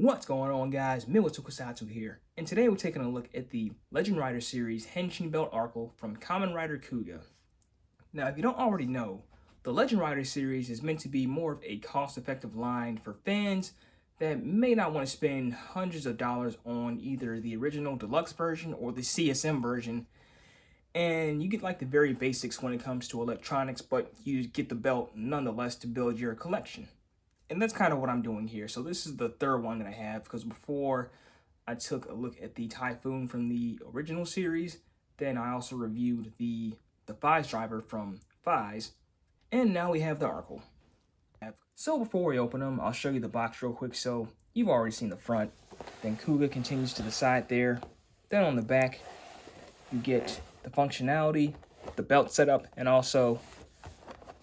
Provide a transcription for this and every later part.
What's going on, guys? Miwatokusatsu here, and today we're taking a look at the Legend Rider series Henshin Belt Arcle from Kamen Rider Kuuga. Now, if you don't already know, the Legend Rider series is meant to be more of a cost-effective line for fans that may not want to spend hundreds of dollars on either the original deluxe version or the CSM version, and you get like the very basics when it comes to electronics, but you get the belt nonetheless to build your collection. And that's kind of what I'm doing here. So this is the third one that I have, because before I took a look at the Typhoon from the original series, then I also reviewed the Fies driver from Fies, and now we have the Arcle. So before we open them, I'll show you the box real quick. So you've already seen the front, then Kuuga continues to the side there. Then on the back, you get the functionality, the belt setup, and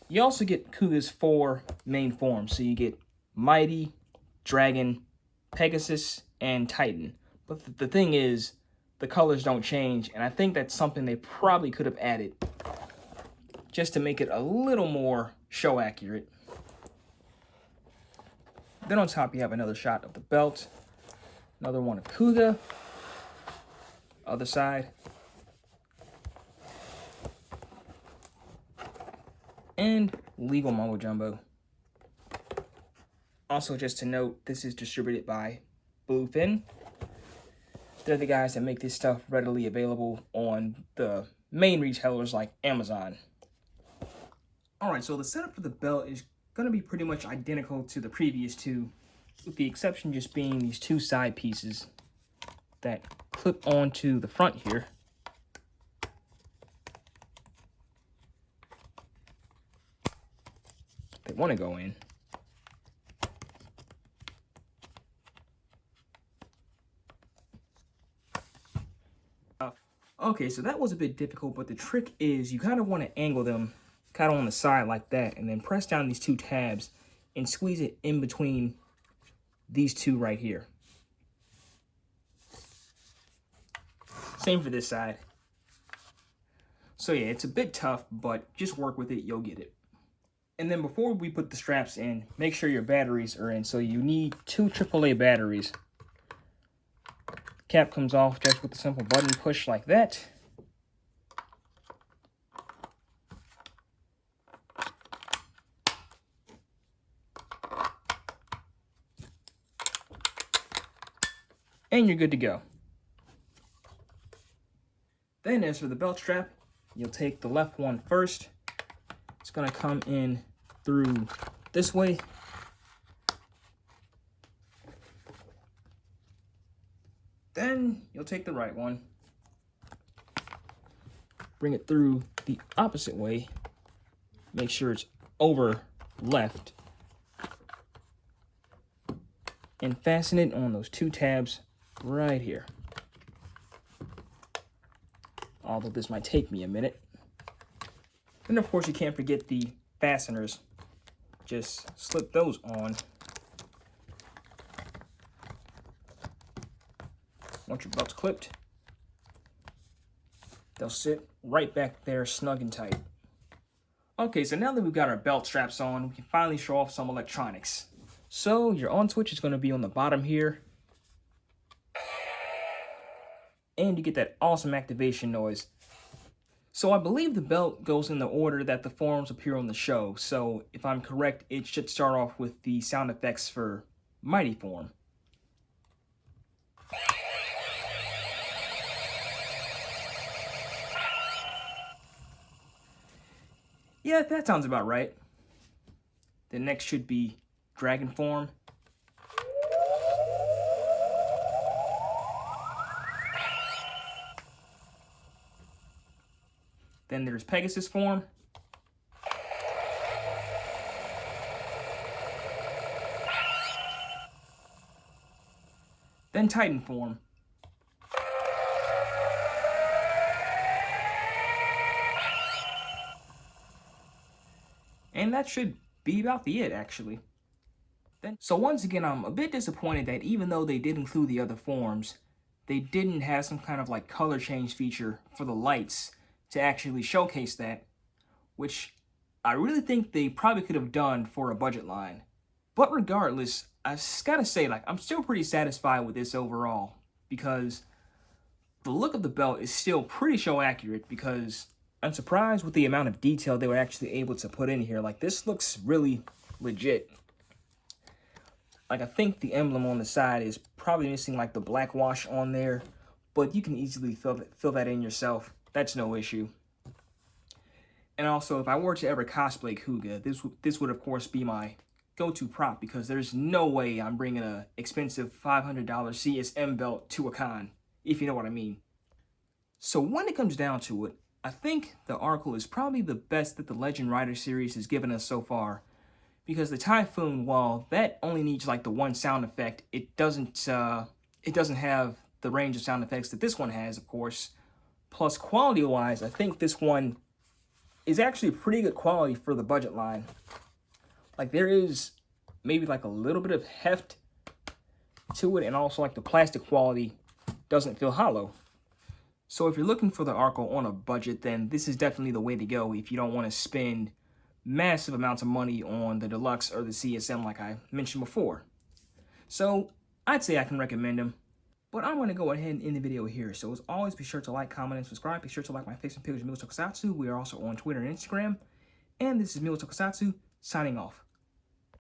you also get Kuuga's 4 main forms. So you get Mighty, Dragon, Pegasus, and Titan. But the thing is, the colors don't change, and I think that's something they probably could have added just to make it a little more show accurate. Then on top you have another shot of the belt, another one of Kuuga, other side, and Legal Mumbo Jumbo. Also, just to note, this is distributed by Bluefin. They're the guys that make this stuff readily available on the main retailers like Amazon. Alright, so the setup for the belt is going to be pretty much identical to the previous two, with the exception just being these 2 side pieces that clip onto the front here. They want to go in. Okay, so that was a bit difficult, but the trick is you kind of want to angle them kind of on the side like that, and then press down these 2 tabs and squeeze it in between these 2 right here. Same for this side. So yeah, it's a bit tough, but just work with it, you'll get it. And then before we put the straps in, make sure your batteries are in. So you need 2 AAA batteries. Cap comes off just with a simple button push like that. And you're good to go. Then as for the belt strap, you'll take the left one first. It's going to come in through this way. Then you'll take the right one, bring it through the opposite way, make sure it's over left, and fasten it on those 2 tabs right here. Although this might take me a minute. And of course you can't forget the fasteners. Just slip those on. Once your belt's clipped, they'll sit right back there snug and tight. Okay, so now that we've got our belt straps on, we can finally show off some electronics. So your on switch is going to be on the bottom here. And you get that awesome activation noise. So I believe the belt goes in the order that the forms appear on the show. So if I'm correct, it should start off with the sound effects for Mighty form. Yeah, that sounds about right. The next should be Dragon form. Then there's Pegasus form. Then Titan form. And that should be about the it, actually. So once again, I'm a bit disappointed that even though they did include the other forms, they didn't have some kind of like color change feature for the lights to actually showcase that, which I really think they probably could have done for a budget line. But regardless, I just gotta say, like, I'm still pretty satisfied with this overall because the look of the belt is still pretty show accurate because I'm surprised with the amount of detail they were actually able to put in here. Like, this looks really legit. Like, I think the emblem on the side is probably missing like the black wash on there, but you can easily fill that in yourself. That's no issue. And also, if I were to ever cosplay Kuuga, this would of course be my go-to prop because there's no way I'm bringing a expensive $500 CSM belt to a con, if you know what I mean. So when it comes down to it, I think the Arcle is probably the best that the Legend Rider series has given us so far. Because the Typhoon, while that only needs like the one sound effect, it doesn't have the range of sound effects that this one has, of course. Plus, quality-wise, I think this one is actually pretty good quality for the budget line. Like, there is maybe like a little bit of heft to it, and also like the plastic quality doesn't feel hollow. So if you're looking for the Arcle on a budget, then this is definitely the way to go if you don't want to spend massive amounts of money on the deluxe or the CSM like I mentioned before. So I'd say I can recommend them. But I'm going to go ahead and end the video here. So as always, be sure to like, comment, and subscribe. Be sure to like my Facebook page, Milo Tokusatsu. We are also on Twitter and Instagram. And this is Milo Tokusatsu, signing off.